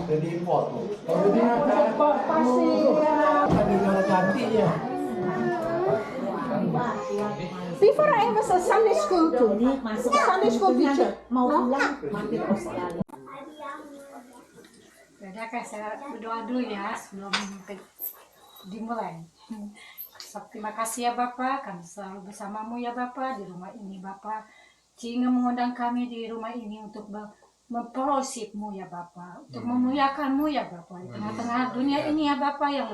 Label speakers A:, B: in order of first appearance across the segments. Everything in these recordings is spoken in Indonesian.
A: Jadi import. Jadi pasti ada cantiknya.
B: Before I was a Sunday school too. Sunday school teacher.
C: Mau pulang mampir Australia.
D: Udah saya berdoa dulu ya sebelum dimulai. Terima kasih ya Bapak, kami selalu bersamamu ya Bapak di rumah ini Bapak. Sehingga mengundang kami di rumah ini untuk memperolosipmu ya Bapak, untuk memuliakanmu ya Bapak di tengah-tengah dunia ini ya Bapak yang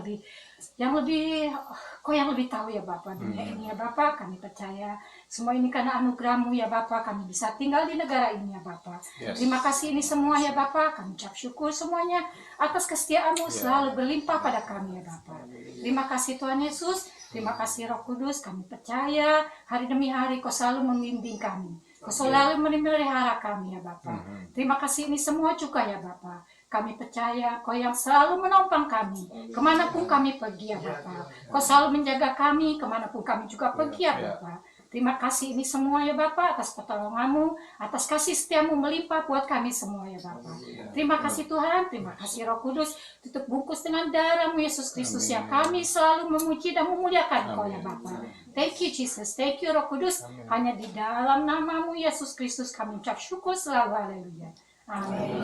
D: lebih tahu ya Bapak dunia ini ya Bapak. Kami percaya semua ini karena anugerahmu ya Bapak, kami bisa tinggal di negara ini ya Bapak. Terima kasih ini semua ya Bapak, kami ucap syukur semuanya atas kesetiaanmu selalu berlimpah pada kami ya Bapak. Terima kasih Tuhan Yesus, terima kasih Roh Kudus, kami percaya hari demi hari Kau selalu membimbing kami, Kau selalu memelihara kami ya Bapak. Terima kasih ini semua juga ya Bapak. Kami percaya Kau yang selalu menopang kami kemanapun kami pergi ya Bapak. Kau selalu menjaga kami kemanapun kami juga pergi ya Bapak. Terima kasih ini semua ya Bapak atas pertolongan-Mu, atas kasih setiamu melimpah buat kami semua ya Bapak. Terima kasih Tuhan, terima kasih Roh Kudus, tutup bungkus dengan darah-Mu Yesus Kristus yang kami selalu memuji dan memuliakan Kau ya Bapak. Thank you Jesus, thank you Roh Kudus, hanya di dalam nama-Mu Yesus Kristus kami ucap syukur selalu, haleluya. Amin.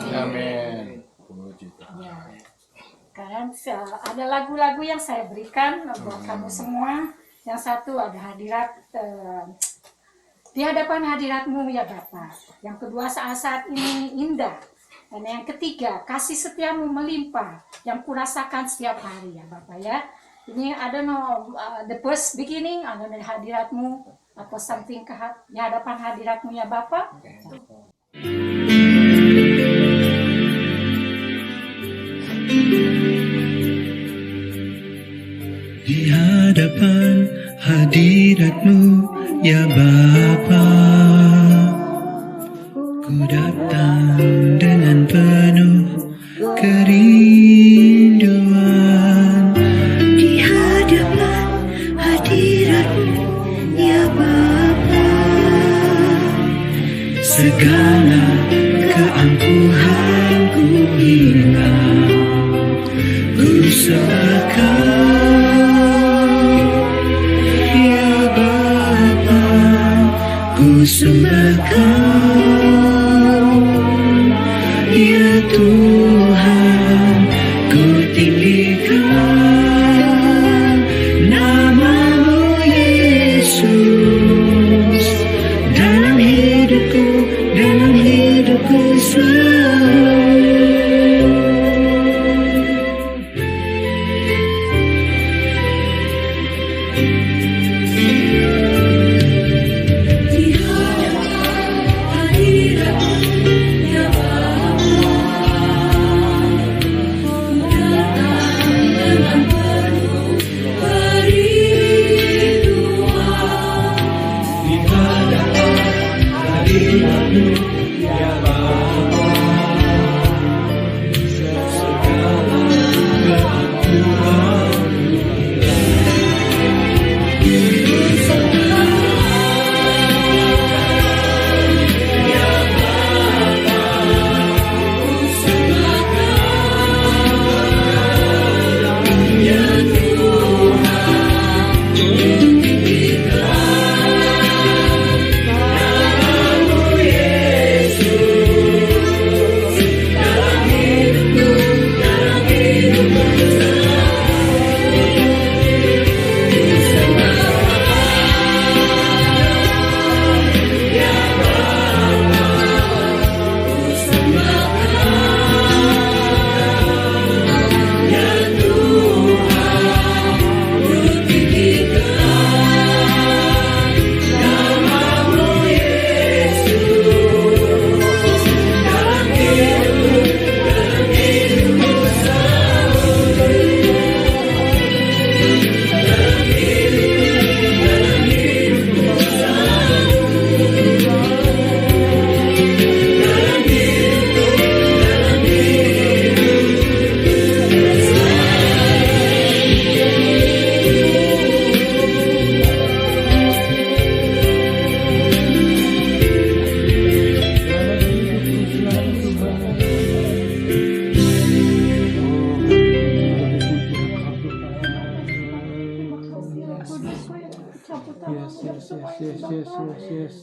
A: Amin.
D: Ya. Sekarang ada lagu-lagu yang saya berikan buat kamu semua. Yang satu ada hadirat di hadapan hadirat-Mu ya Bapa. Yang kedua saat-saat ini indah. Dan yang ketiga kasih setiamu melimpah yang kurasakan setiap hari ya Bapa ya. Ini ada the first beginning, ada dari hadirat-Mu atau something di hadapan hadirat-Mu ya Bapa.
E: Di hadapan hadirat-Mu ya Bapa, ku datang dengan penuh kerinduan.
F: Di hadapan hadirat-Mu ya Bapa,
E: segala keangkuhan ku hilang, ku serahkan. Ku sembah Kau, ya Tuhan, ku tinggikan nama-Mu Yesus dalam hidupku selalu.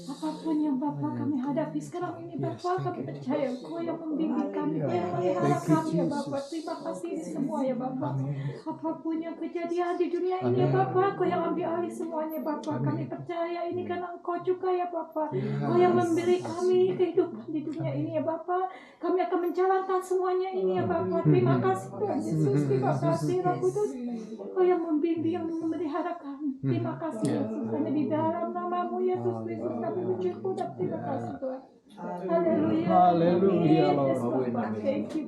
D: Apapun yang Bapak kami hadapi sekarang ini, Bapak kami percaya Engkau yang membimbing kami, Engkau yang melihara kami ya Bapak. Terima kasih semua ya Bapak. Apapun yang kejadian di dunia ini ya Bapak, Engkau yang ambil alih semuanya Bapak. Kami percaya ini karena Engkau juga ya Bapak. Engkau yang memberi kami kehidupan di dunia ini ya Bapak. Kami akan menjalankan semuanya ini ya Bapak. Terima kasih Tuhan Yesus, terima kasih Roh Kudus. Engkau yang membimbing, yang memelihara kami. Terima kasih Yesus. Hanya di dalam namamu Yesus Kristus kami bersyukur dan terima kasih Tuhan. Haleluya.
A: Haleluya, Lord.
D: Yes, Bapak. Thank you.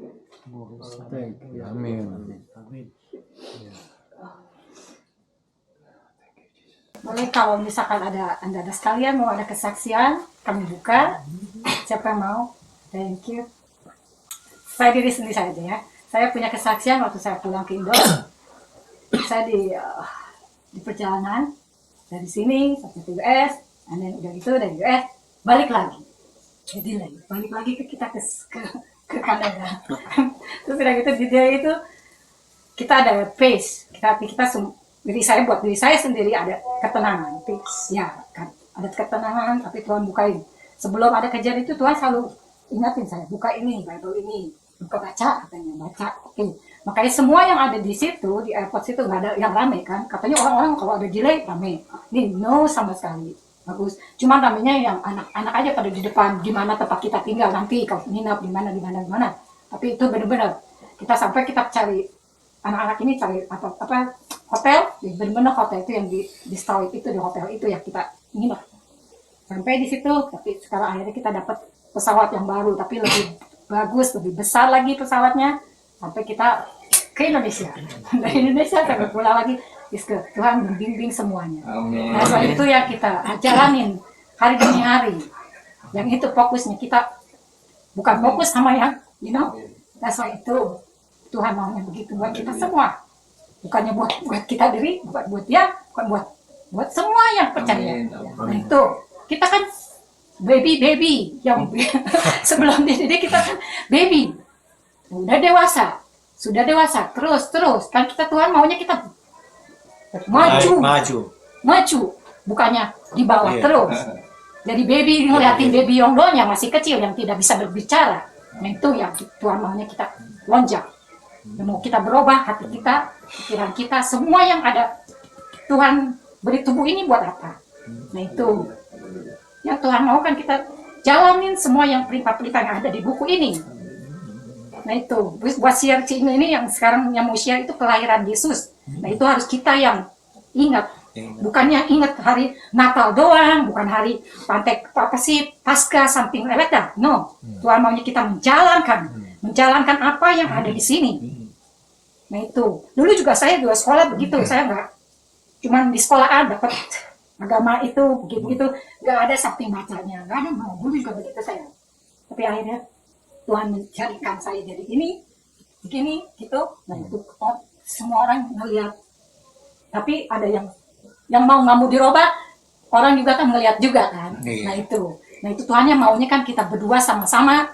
A: Thank you. Amin.
D: Boleh kalau misalkan ada sekalian mau ada kesaksian, kami buka. Siapa yang mau? Thank you. Saya diri sendiri saja ya. Saya punya kesaksian waktu saya pulang ke Indo. Saya di perjalanan dari sini sampai ke US, dan udah gitu dari US balik lagi. Jadi balik lagi ke Kanada. Terus udah gitu di dia itu kita ada peace. Diri saya sendiri ada ketenangan, peace. Ya kan, ada ketenangan tapi Tuhan bukain. Sebelum ada kejadian itu Tuhan selalu ingatin saya, buka ini, Bible ini, buka baca, katanya baca. Oke. Makanya semua yang ada di situ, di airport situ nggak ada yang rame kan. Katanya orang-orang kalau ada delay rame. Ini no sama sekali. Bagus. Cuma ramenya yang anak-anak aja pada di depan, gimana tempat kita tinggal nanti kalau nginap di mana. Tapi itu benar-benar kita sampai kita cari anak-anak ini cari apa hotel, benar-benar hotel itu yang di Stowit itu, di hotel itu ya kita nginap. Sampai di situ, tapi sekarang akhirnya kita dapat pesawat yang baru, tapi lebih bagus, lebih besar lagi pesawatnya. Sampai kita ke Indonesia. Dari Indonesia sampai pulang lagi. Tuhan membimbing semuanya.
A: Amin.
D: Nah, soal itu yang kita jalanin hari demi hari. Yang itu fokusnya kita bukan fokus sama yang, Nah, soal itu Tuhan maunya begitu buat kita semua. Bukannya buat kita diri, buat dia, bukan buat semua yang percaya. Nah, itu kita kan baby yang sebelum dididik kita kan baby. Sudah dewasa, terus kan kita Tuhan maunya kita maju, bukannya di bawah terus. Jadi baby ngeliatin baby Yongdon yang masih kecil yang tidak bisa berbicara, nah itu yang Tuhan maunya kita lonjak. Mau kita berubah hati kita, pikiran kita, semua yang ada Tuhan beri tubuh ini buat apa? Nah itu yang Tuhan mau kan kita jalanin semua yang perintah-perintah yang ada di buku ini. Nah itu, buat share ini yang sekarang yang mau share itu kelahiran Yesus. Nah itu harus kita yang ingat. Bukannya ingat hari Natal doang, bukan hari Paskah samping lewat. No, Tuhan maunya kita menjalankan apa yang ada di sini. Nah itu, dulu juga saya juga sekolah begitu. Saya nggak cuman di sekolah dapat agama itu begitu, nggak ada samping bacanya, nggak ada. Dulu juga begitu saya. Tapi akhirnya Tuhan menjadikan saya jadi ini, begini, gitu. Nah itu semua orang melihat. Tapi ada yang mau nggak mau dirubah, orang juga kan melihat juga kan. Nah itu Tuhannya maunya kan kita berdua sama-sama,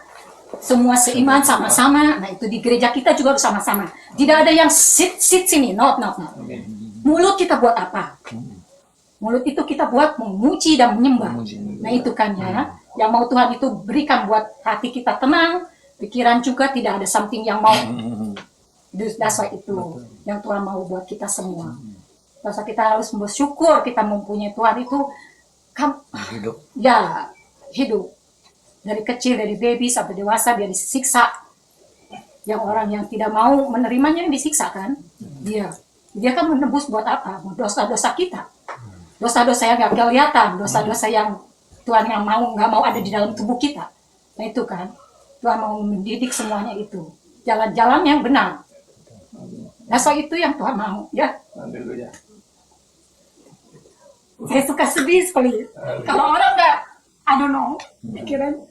D: semua seiman sama-sama. Nah itu di gereja kita juga bersama-sama. Tidak ada yang sit sini, not. Mulut kita buat apa? Mulut itu kita buat memuji dan menyembah. Nah itu kan ya. Yang mau Tuhan itu berikan buat hati kita tenang, pikiran juga tidak ada something yang mau. Dasar itu yang Tuhan mau buat kita semua. Dasar kita harus bersyukur kita mempunyai Tuhan itu hidup. Dari kecil, dari baby sampai dewasa dia disiksa. Yang orang yang tidak mau menerimanya disiksa kan. Dia kan menebus buat apa? Dosa-dosa kita. Dosa-dosa yang gak kelihatan, dosa-dosa yang Tuhan yang nggak mau ada di dalam tubuh kita. Nah itu kan, Tuhan mau mendidik semuanya itu. Jalan-jalan yang benar. Nah so itu yang Tuhan mau, ya. Saya suka sedih sekali. Kalau orang nggak, I don't know, pikiran.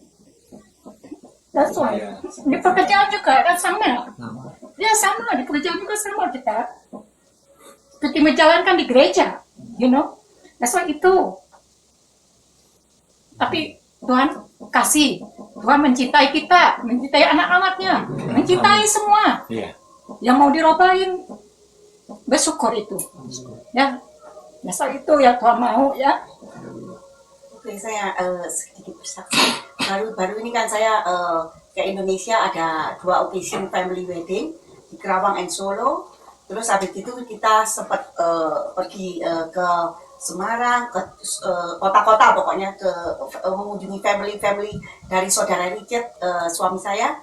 D: That's why. Di pekerjaan juga kan sama. Ya sama, di pekerjaan juga sama kita. Seperti menjalankan di gereja, That's why itu. Tapi Tuhan kasih, Tuhan mencintai kita, mencintai anak-anaknya, mencintai semua. Yang mau dirobain, bersyukur itu. Ya, Asal itu ya Tuhan mau ya.
C: Oke, saya sedikit bersaksi. Baru ini kan saya ke Indonesia ada 2 occasion family wedding di Kerawang and Solo. Terus habis itu kita sempat pergi ke Semarang, ke kota-kota pokoknya ke mengunjungi family dari saudara Richard, suami saya.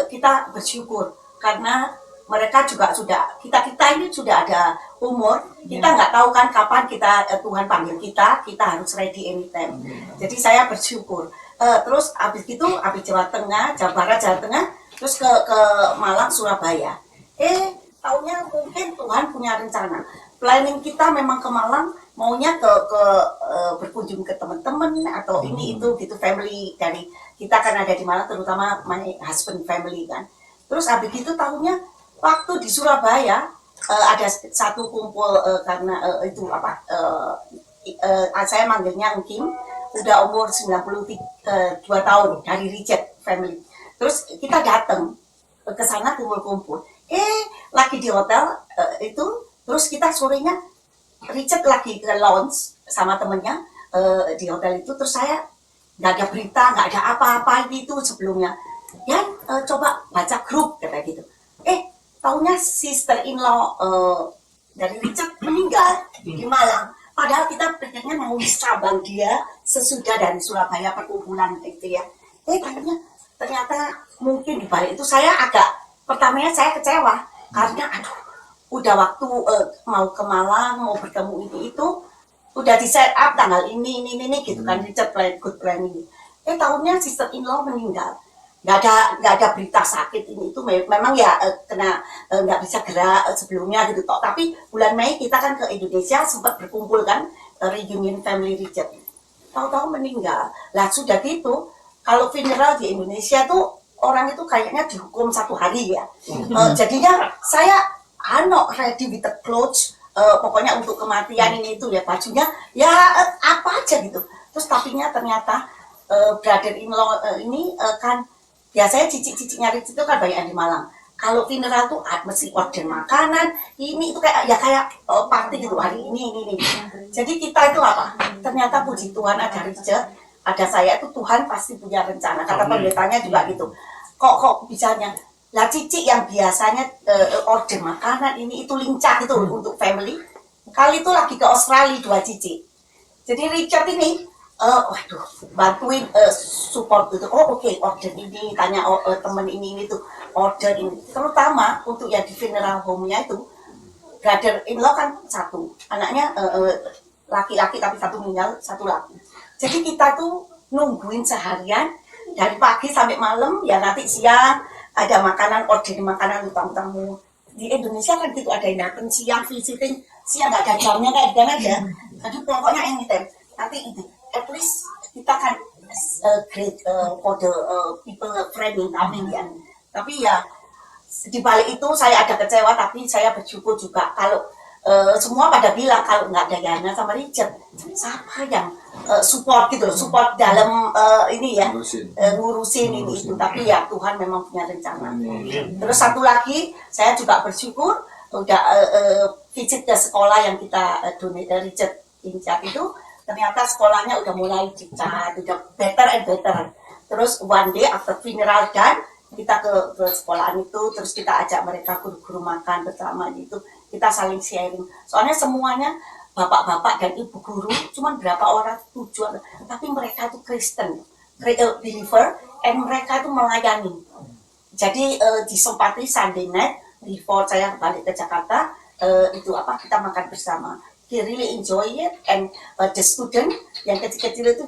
C: Kita bersyukur karena mereka juga sudah kita ini sudah ada umur, kita nggak tahu kan kapan kita Tuhan panggil kita harus ready anytime. Jadi saya bersyukur. Terus habis Jawa Tengah, Jawa Barat, Jawa Tengah, terus ke Malang, Surabaya. Taunya mungkin Tuhan punya rencana. Planning kita memang ke Malang, maunya ke berkunjung ke teman-teman atau ini itu gitu, family dari kita kan ada di Malang, terutama my husband family kan. Terus habis itu tahunya waktu di Surabaya ada satu kumpul karena itu apa saya manggilnya Kim, udah umur 92 tahun dari Richard family. Terus kita datang ke sana kumpul-kumpul. Lagi di hotel itu, terus kita sorenya Richard lagi ke lounge sama temennya di hotel itu, terus saya nggak ada berita, nggak ada apa-apa gitu sebelumnya. Ya coba baca grup kayak gitu. Taunya sister-in-law dari Richard meninggal di Malang. Padahal kita pikirnya mau sabang dia sesudah dari Surabaya perkumpulan itu ya. Ternyata mungkin di balik itu saya pertamanya saya kecewa karena udah waktu mau ke Malang mau bertemu itu udah di set up tanggal ini gitu kan, Richard good planning. Tahunnya sister-in-law meninggal. Nggak ada berita sakit ini itu, memang ya kena nggak bisa gerak sebelumnya gitu toh. Tapi bulan Mei kita kan ke Indonesia sempat berkumpul kan, reunion family Richard. Tahu-tahu meninggal. Lah sudah gitu, kalau funeral di Indonesia tuh orang itu kayaknya dihukum 1 hari ya. Jadinya saya ready with the clothes, pokoknya untuk kematian ini itu ya, bajunya ya apa aja gitu. Terus tapinya ternyata brother-in-law ini kan biasanya cicik-ciciknya Richard itu kan banyak di Malang. Kalau funeral tuh mesti order makanan, ini itu kayak party gitu hari ini. Jadi kita itu apa? Ternyata puji Tuhan ada Richard, ada saya, itu Tuhan pasti punya rencana. Kata pendetanya juga gitu. Kok bisanya? Lah cicik yang biasanya order makanan ini itu lincah itu untuk family. Kali itu lagi ke Australia 2 cicik. Jadi Richard ini bantuin support gitu. Oke, order ini, tanya temen ini tuh order ini, terutama untuk yang di funeral home-nya itu brother-in-law kan 1 anaknya laki-laki tapi 1 meninggal, 1 laki. Jadi kita tuh nungguin seharian dari pagi sampai malam ya, nanti siang ada makanan, order makanan untuk tamu-tamu. Di Indonesia kan gitu, ada yang datang siang visiting, siang nggak ada jamnya kayak gimana aja. Jadi pokoknya anytime nanti itu. At least kita kan great for the people framing coming ya. Tapi ya di balik itu saya ada kecewa, tapi saya bersyukur juga kalau semua pada bilang kalau nggak ada Yana sama Richard, siapa yang support gitu loh, support dalam ini ya, ngurusin ini itu. Tapi ya Tuhan memang punya rencana. Terus satu lagi saya juga bersyukur udah visit ke sekolah yang kita Richard incar itu. Ternyata sekolahnya udah mulai dicat, udah better and better. Terus one day after funeral dan kita ke sekolahan itu, terus kita ajak mereka guru-guru makan bersama gitu. Kita saling sharing. Soalnya semuanya bapak-bapak dan ibu guru, cuman berapa orang, 7 orang. Tapi mereka itu Kristen, believer, and mereka itu melayani. Jadi disempati Sunday night, before saya balik ke Jakarta, kita makan bersama. He really enjoy it, and the student yang kecil-kecil itu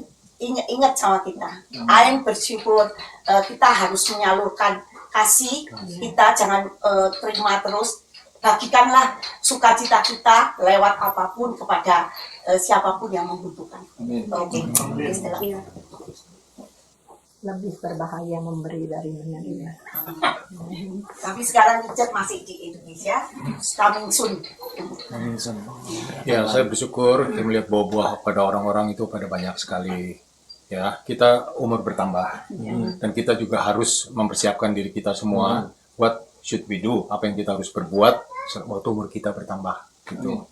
C: ingat sama kita. I'm bersyukur kita harus menyalurkan kasih kita, jangan terima terus, bagikanlah sukacita kita lewat apapun kepada siapapun yang membutuhkan. Oke.
B: Lebih berbahaya memberi dari menerima.
C: Tapi sekarang Richard masih di Indonesia, coming soon.
A: Ya, saya bersyukur melihat buah-buah pada orang-orang itu pada banyak sekali. Ya, kita umur bertambah dan kita juga harus mempersiapkan diri kita semua. What should we do? Apa yang kita harus berbuat waktu umur kita bertambah gitu.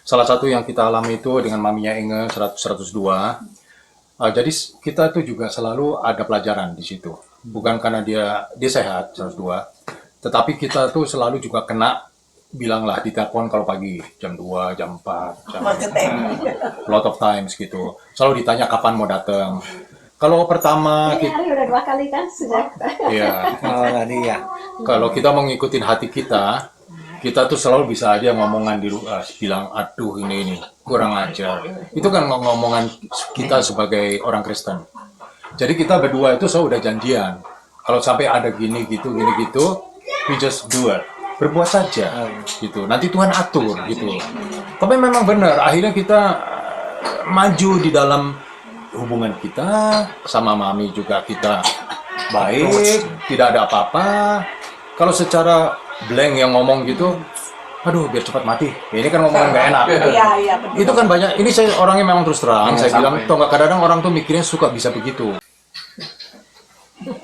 A: salah satu yang kita alami itu dengan maminya Inge 102. Jadi kita itu juga selalu ada pelajaran di situ. Bukan karena dia sehat 102, tetapi kita tuh selalu juga kena bilanglah di telepon kalau pagi jam 2, jam 4, jam lot of times gitu. Selalu ditanya kapan mau datang. Kalau pertama
B: Ini hari udah 2 kali kan sejak.
A: ya,
G: tadi ya.
A: kalau kita mau ngikutin hati kita tuh selalu bisa aja ngomongan di bilang aduh ini kurang ajar. Itu kan ngomongan kita sebagai orang Kristen. Jadi kita berdua itu selalu udah janjian. Kalau sampai ada gini gitu, we just do it. Berbuat saja gitu. Nanti Tuhan atur gitu. Tapi memang benar, akhirnya kita maju di dalam hubungan kita sama mami juga kita baik, tidak ada apa-apa. Kalau secara blank yang ngomong gitu, aduh biar cepat mati. Ini kan ngomongan nggak enak.
B: Iya, betul.
A: Itu kan banyak. Ini saya orangnya memang terus terang. Saya bilang, toh nggak kadang-kadang orang tuh mikirnya suka bisa begitu.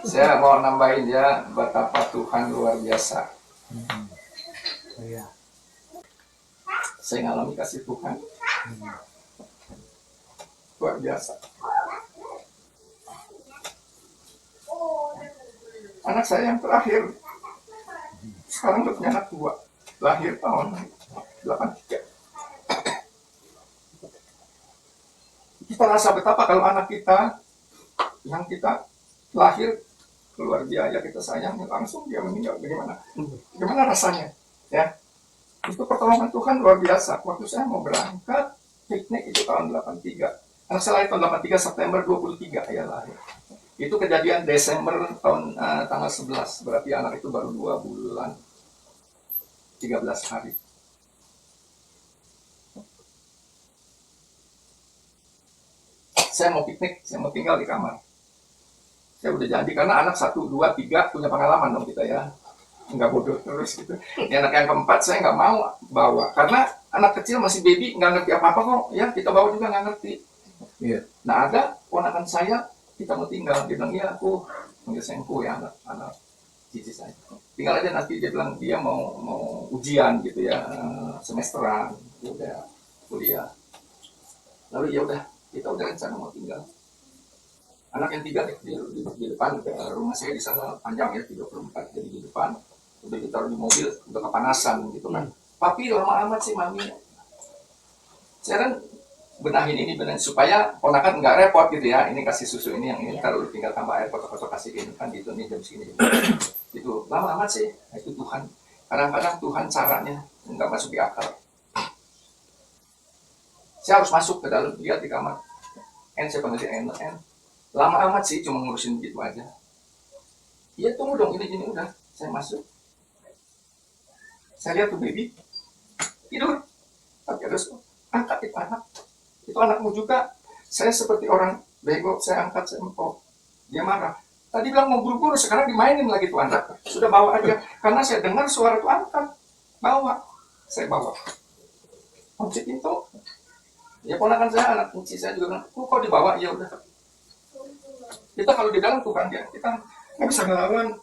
H: Saya mau nambahin ya betapa Tuhan luar biasa. Saya ngalami kasih Tuhan luar biasa. Anak saya yang terakhir sekarang udah punya anak 2, lahir tahun 83. Kita rasa betapa kalau anak kita yang kita lahir keluar biaya kita sayang langsung dia meninggal, bagaimana rasanya ya. Itu pertolongan Tuhan luar biasa. Waktu saya mau berangkat piknik itu tahun 83, anak saya lahir tahun 83 September 23 ya lahir. Itu kejadian Desember tahun tanggal 11, berarti anak itu baru 2 bulan 13 hari. Saya mau piknik, saya mau tinggal di kamar. Saya udah janji karena anak 1, 2, 3 punya pengalaman dong kita ya. Nggak bodoh terus gitu. Ini anak yang keempat saya nggak mau bawa karena anak kecil masih baby nggak ngerti apa-apa kok ya, kita bawa juga nggak ngerti.
A: Iya.
H: Nah ada ponakan saya, kita mau tinggal, dia bilang ya aku panggil sayangku ya anak cici saya. Tinggal aja nanti, dia bilang dia mau ujian gitu ya, semesteran, udah kuliah. Lalu ya udah kita udah rencana mau tinggal. Anak yang 3 di depan rumah saya di sana panjang ya 34, jadi di depan udah ditaruh di mobil udah kepanasan gitu kan. Papi lama amat sih mami. Saya kan benahin supaya ponakan nggak repot gitu ya. Ini kasih susu ini yang ini taruh tinggal tambah air kotor-kotor kasihin kan gitu nih jam segini. Itu lama amat sih. Nah, itu Tuhan. Kadang-kadang Tuhan caranya nggak masuk di akal. Saya harus masuk ke dalam, lihat di kamar. Saya panggil N. Lama amat sih cuma ngurusin gitu aja. Iya tunggu dong ini udah. Saya masuk. Saya lihat tuh baby tidur. Tapi ada angkat itu anak. Itu anakmu juga. Saya seperti orang bego, saya angkat, saya empok. Dia marah. Tadi bilang mau buru-buru, sekarang dimainin lagi tuh anak. Sudah bawa aja. Karena saya dengar suara tuh angkat. Bawa. Saya bawa. Kunci pintu. Ya ponakan saya, anak kunci saya juga bilang, kok dibawa? Ya udah. Kita kalau di dalam Tuhan ya, kita nggak bisa ngelawan.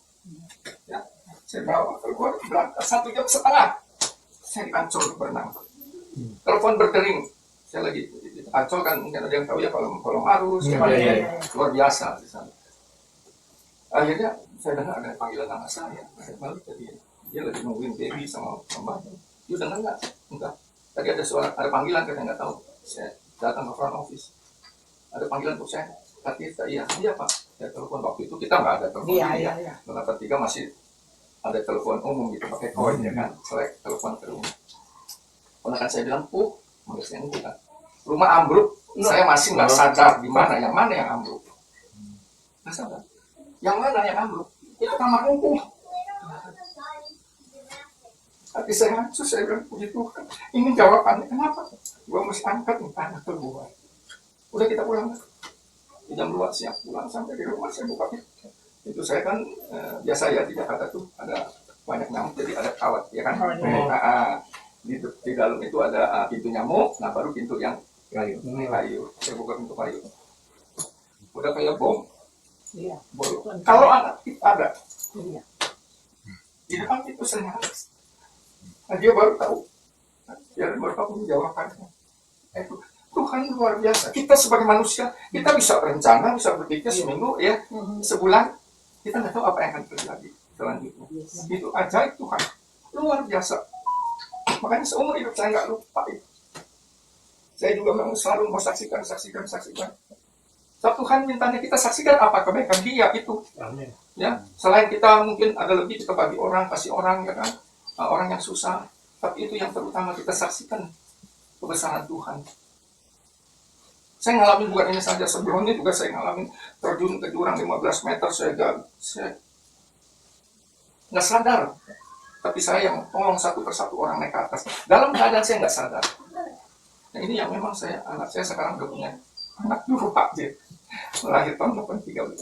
H: Ya, saya bawa keluar berangkat 1,5 jam. Saya di Ancol berenang. Telepon berdering. Saya lagi di Ancol kan, mungkin ada yang tahu ya kalau arus, luar biasa di sana. Akhirnya saya dengar ada panggilan nama saya. Saya balik tadi, dia lagi nungguin baby sama mbaknya. Dia dengar nggak? Enggak. Tadi ada suara, ada panggilan katanya nggak tahu. Saya datang ke front office. Ada panggilan untuk saya. Iya Pak. Ya telepon waktu itu kita nggak ada telepon. Iya. Nomor 3 masih ada telepon umum gitu pakai koin ya kan. Selek telepon ke rumah. Ponakan saya bilang, manggil saya kan. Rumah ambruk. Saya masih nggak sadar di mana yang ambruk. Nggak sadar. Yang mana yang ambruk? Itu kamar umum. Hati saya hancur, saya bilang, puji Tuhan. Ini jawabannya kenapa? Gua mesti angkat nih anak keluar. Udah kita pulang. Jam 2 siap pulang, sampai di rumah saya buka pintu. Itu saya kan biasa ya di Jakarta tuh ada banyak nyamuk, jadi ada kawat ya kan. Di dalam itu ada pintu nyamuk, nah baru pintu yang kayu. Saya buka pintu kayu. Udah kayak bom. Iya. Kalau anak kita ada, di depan pintu saya nangis. Nah dia baru tahu Ya, Bapak pun jawabannya. Itu Tuhan luar biasa. Kita sebagai manusia, kita bisa berencana, bisa berpikir seminggu, ya, sebulan. Kita nggak tahu apa yang akan terjadi selanjutnya. Itu ajaib Tuhan. Luar biasa. Makanya seumur hidup saya nggak lupa itu. Saya juga memang selalu mau saksikan. Sebab Tuhan mintanya kita saksikan apa kebaikan Dia itu.
A: Amin.
H: Ya, selain kita mungkin ada lebih kita bagi orang, kasih orang, ya kan, orang yang susah. Tapi itu yang terutama kita saksikan kebesaran Tuhan. Saya ngalamin bukan ini saja, sebelumnya juga saya ngalamin terjun ke jurang 15 meter, saya nggak sadar. Tapi saya yang tolong satu persatu orang naik ke atas. Dalam keadaan saya nggak sadar. Nah, ini yang memang anak saya sekarang udah punya anak dua aja. Lahir tahun 83.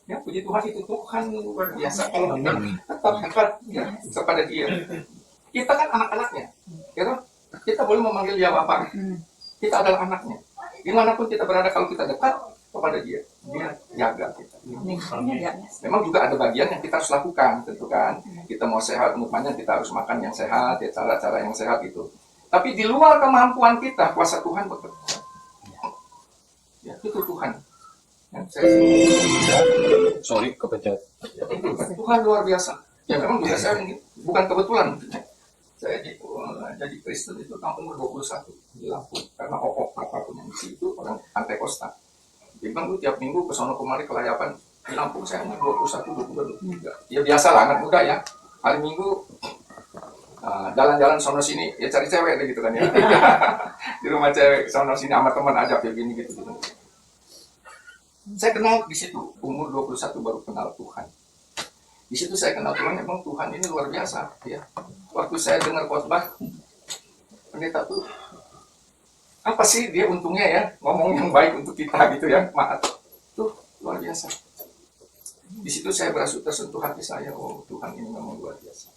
H: Ya, puji Tuhan, itu Tuhan luar biasa. Kalau kita tetap hebat ya, kepada Dia. Kita kan anak-anaknya. Ya, kita boleh memanggil Dia Bapa. Kita adalah anaknya. Dimanapun kita berada, kalau kita dekat kepada Dia jaga kita. Memang juga ada bagian yang kita harus lakukan, tentu kan. Kita mau sehat, makanya kita harus makan yang sehat, ya, cara-cara yang sehat itu. Tapi di luar kemampuan kita, kuasa Tuhan bekerja. Ya, itu Tuhan.
A: Sorry, kepencet.
H: Tuhan luar biasa. Ya memang juga saya bukan kebetulan. Saya jadi Kristen itu tahun umur 21 di Lampung. Karena apapun yang di situ orang Pantai Costa. Dia bilang tuh tiap minggu ke sono kemari kelayapan di Lampung. Saya umur 21, 22, 23. Ya biasa lah, anak muda ya. Hari Minggu jalan-jalan sono sini, ya cari cewek deh gitu kan ya. Di rumah cewek sono sini sama teman aja kayak gini gitu. Saya kenal di situ, umur 21 baru kenal Tuhan. Di situ saya kenal Tuhan, memang Tuhan ini luar biasa. Ya. Waktu saya dengar khotbah, pendeta tuh, apa sih dia untungnya ya, ngomong yang baik untuk kita gitu ya, maaf. Tuh, luar biasa. Di situ saya berasa tersentuh hati saya, oh Tuhan ini memang luar biasa.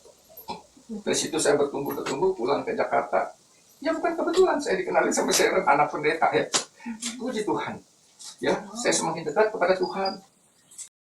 H: Dari situ saya bertumbuh, pulang ke Jakarta. Ya bukan kebetulan saya dikenali sampai saya anak pendeta ya. Puji Tuhan. Ya, saya semakin dekat kepada Tuhan.